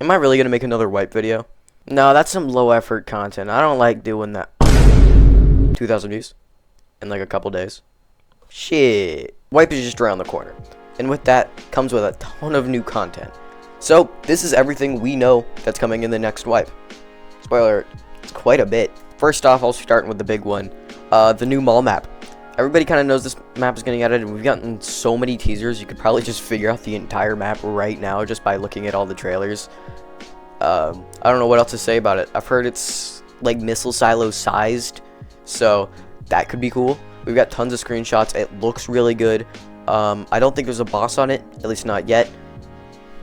Am I really gonna make another wipe video? No, that's some low effort content. I don't like doing that. 2,000 views in like a couple days. Shit. Wipe is just around the corner. And with that comes with a ton of new content. So this is everything we know that's coming in the next wipe. Spoiler alert, it's quite a bit. First off, I'll start with the big one. The new mall map. Everybody kind of knows this map is getting added, and we've gotten so many teasers, you could probably just figure out the entire map right now just by looking at all the trailers. I don't know what else to say about it. I've heard it's like missile silo sized, so that could be cool. We've got tons of screenshots. It looks really good. I don't think there's a boss on it, at least not yet.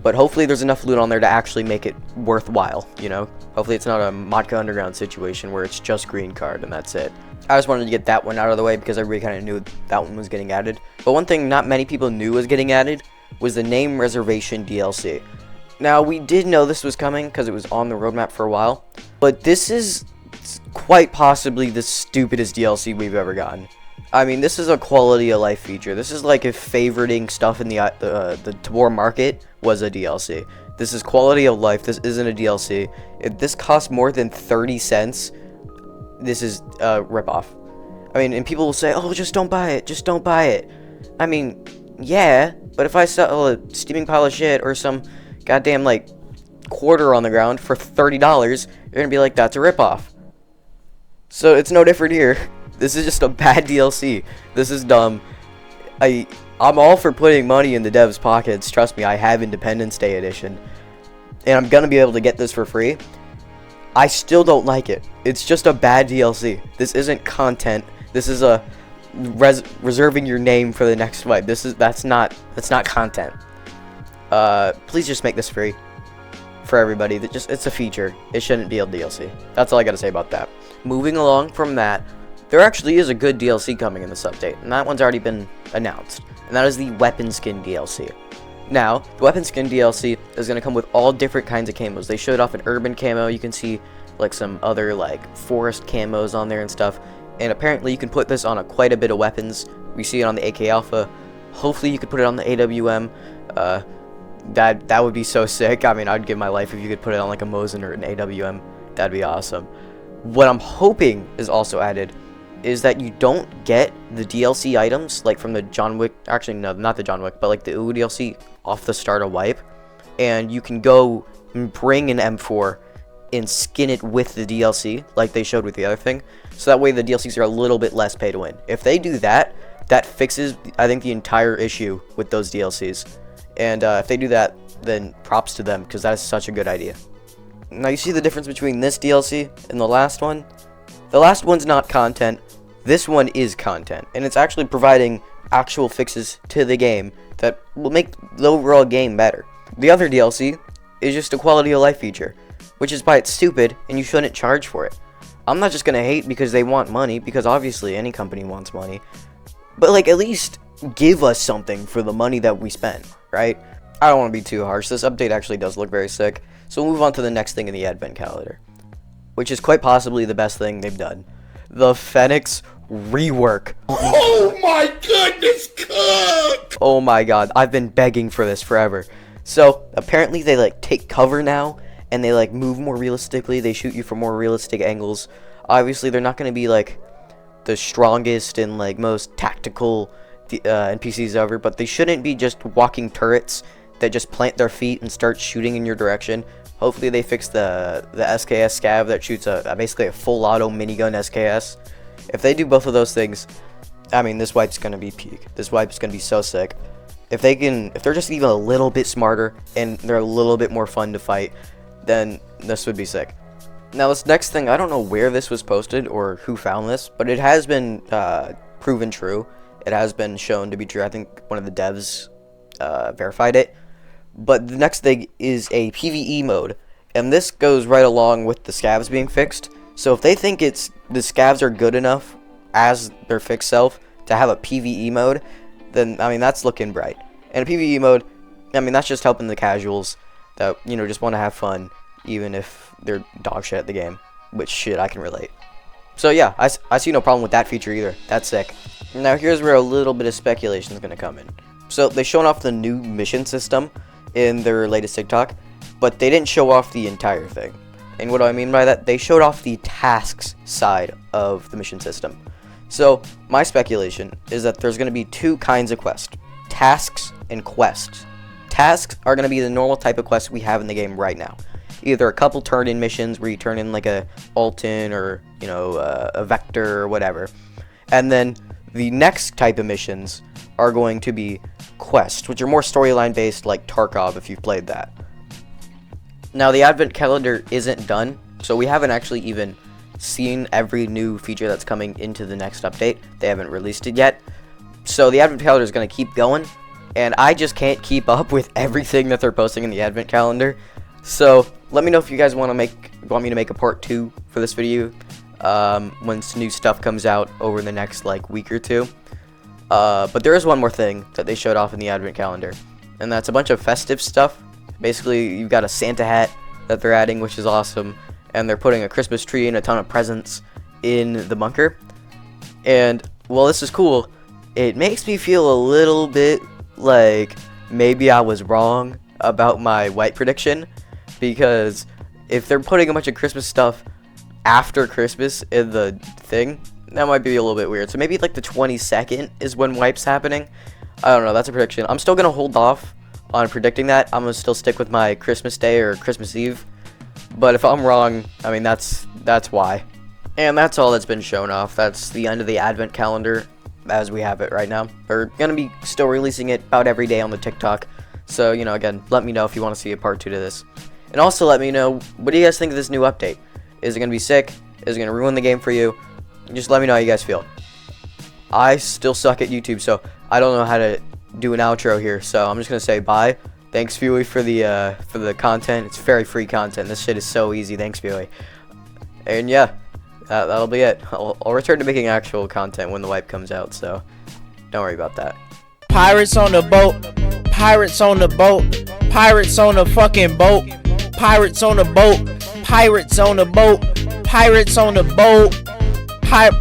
But hopefully there's enough loot on there to actually make it worthwhile, you know? Hopefully it's not a Modka Underground situation where it's just green card and that's it. I just wanted to get that one out of the way because I really kind of knew that one was getting added. But one thing not many people knew was getting added was the name reservation DLC. Now, we did know this was coming because it was on the roadmap for a while. But this is quite possibly the stupidest DLC we've ever gotten. I mean, this is a quality of life feature. This is like if favoriting stuff in the Tabor market was a DLC. This is quality of life. This isn't a DLC. If this costs more than 30 cents, this is a ripoff. I mean, and people will say, oh, just don't buy it. Just don't buy it. I mean, yeah, but if I sell a steaming pile of shit or some goddamn, like, quarter on the ground for $30, you're gonna be like, that's a ripoff. So it's no different here. This is just a bad DLC. This is dumb. I'm all for putting money in the devs' pockets. Trust me, I have Independence Day edition. And I'm gonna be able to get this for free. I still don't like it. It's just a bad DLC. This isn't content. This is a reserving your name for the next wipe. That's not content. Please just make this free for everybody. It's a feature. It shouldn't be a DLC. That's all I gotta say about that. Moving along from that, there actually is a good DLC coming in this update, and that one's already been announced, and that is the weapon skin DLC. Now, the weapon skin DLC is going to come with all different kinds of camos. They showed off an urban camo. You can see like some other like forest camos on there and stuff, and apparently you can put this on quite a bit of weapons. We see it on the AK Alpha. Hopefully you could put it on the AWM. That would be so sick. I mean, I'd give my life if you could put it on like a Mosin or an AWM. That'd be awesome. What I'm hoping is also added is that you don't get the DLC items, like from the John Wick, actually no, not the John Wick, but like the OO DLC off the start of wipe, and you can go and bring an M4 and skin it with the DLC, like they showed with the other thing, so that way the DLCs are a little bit less pay to win. If they do that, that fixes, I think, the entire issue with those DLCs, and if they do that, then props to them, because that is such a good idea. Now you see the difference between this DLC and the last one? The last one's not content. This one is content, and it's actually providing actual fixes to the game that will make the overall game better. The other DLC is just a quality of life feature, which is why it's stupid and you shouldn't charge for it. I'm not just gonna hate because they want money, because obviously any company wants money, but like at least give us something for the money that we spend, right? I don't want to be too harsh. This update actually does look very sick, so we'll move on to the next thing in the advent calendar, which is quite possibly the best thing they've done. The Fenix rework. Oh my goodness, God! Oh my god, I've been begging for this forever. So, apparently they like take cover now, and they like move more realistically, they shoot you from more realistic angles. Obviously, they're not going to be like the strongest and like most tactical NPCs ever, but they shouldn't be just walking turrets that just plant their feet and start shooting in your direction. Hopefully they fix the SKS scav that shoots basically a full auto minigun SKS. If they do both of those things, I mean, this wipe's gonna be peak. This wipe's gonna be so sick. If they're just even a little bit smarter and they're a little bit more fun to fight, then this would be sick. Now this next thing, I don't know where this was posted or who found this, but it has been proven true. It has been shown to be true. I think one of the devs verified it. But the next thing is a PvE mode, and this goes right along with the scavs being fixed. So if they think the scavs are good enough as their fixed self to have a PvE mode, then I mean that's looking bright. And a PvE mode, I mean that's just helping the casuals that, you know, just want to have fun even if they're dog shit at the game, which shit I can relate. So yeah, I see no problem with that feature either. That's sick. Now here's where a little bit of speculation is going to come in. So they shown off the new mission system in their latest TikTok, but they didn't show off the entire thing. And what do I mean by that? They showed off the tasks side of the mission system. So my speculation is that there's going to be two kinds of quests: tasks and quests. Tasks are going to be the normal type of quests we have in the game right now. Either a couple turn-in missions where you turn in like a Alton or, you know, a Vector or whatever. And then the next type of missions are going to be quests, which are more storyline based, like Tarkov if you've played that. Now the advent calendar isn't done, so we haven't actually even seen every new feature that's coming into the next update. They haven't released it yet. So the advent calendar is going to keep going, and I just can't keep up with everything that they're posting in the advent calendar. So let me know if you guys want me to make a part 2 for this video once new stuff comes out over the next like week or two. But there is one more thing that they showed off in the advent calendar, and that's a bunch of festive stuff. Basically, you've got a Santa hat that they're adding, which is awesome, and they're putting a Christmas tree and a ton of presents in the bunker. And while this is cool, it makes me feel a little bit like maybe I was wrong about my wipe prediction, because if they're putting a bunch of Christmas stuff after Christmas in the thing, that might be a little bit weird. So maybe like the 22nd is when wipe's happening. I don't know, that's a prediction. I'm still gonna hold off on predicting that. I'm gonna still stick with my Christmas Day or Christmas Eve. But if I'm wrong, I mean that's why. And that's all that's been shown off. That's the end of the advent calendar as we have it right now. We're gonna be still releasing it about every day on the TikTok. So, you know, again, let me know if you want to see a part 2 to this. And also let me know, what do you guys think of this new update? Is it gonna be sick? Is it gonna ruin the game for you? Just let me know how you guys feel. I still suck at YouTube, so I don't know how to do an outro here, so I'm just gonna say bye. Thanks, Fuey, for the content. It's very free content. This shit is so easy. Thanks, Fuey. And yeah, that'll be it. I'll return to making actual content when the wipe comes out, so don't worry about that. Pirates on the boat. Pirates on the boat. Pirates on the fucking boat. Pirates on the boat. Pirates on the boat. Pirates on the boat. Pirates.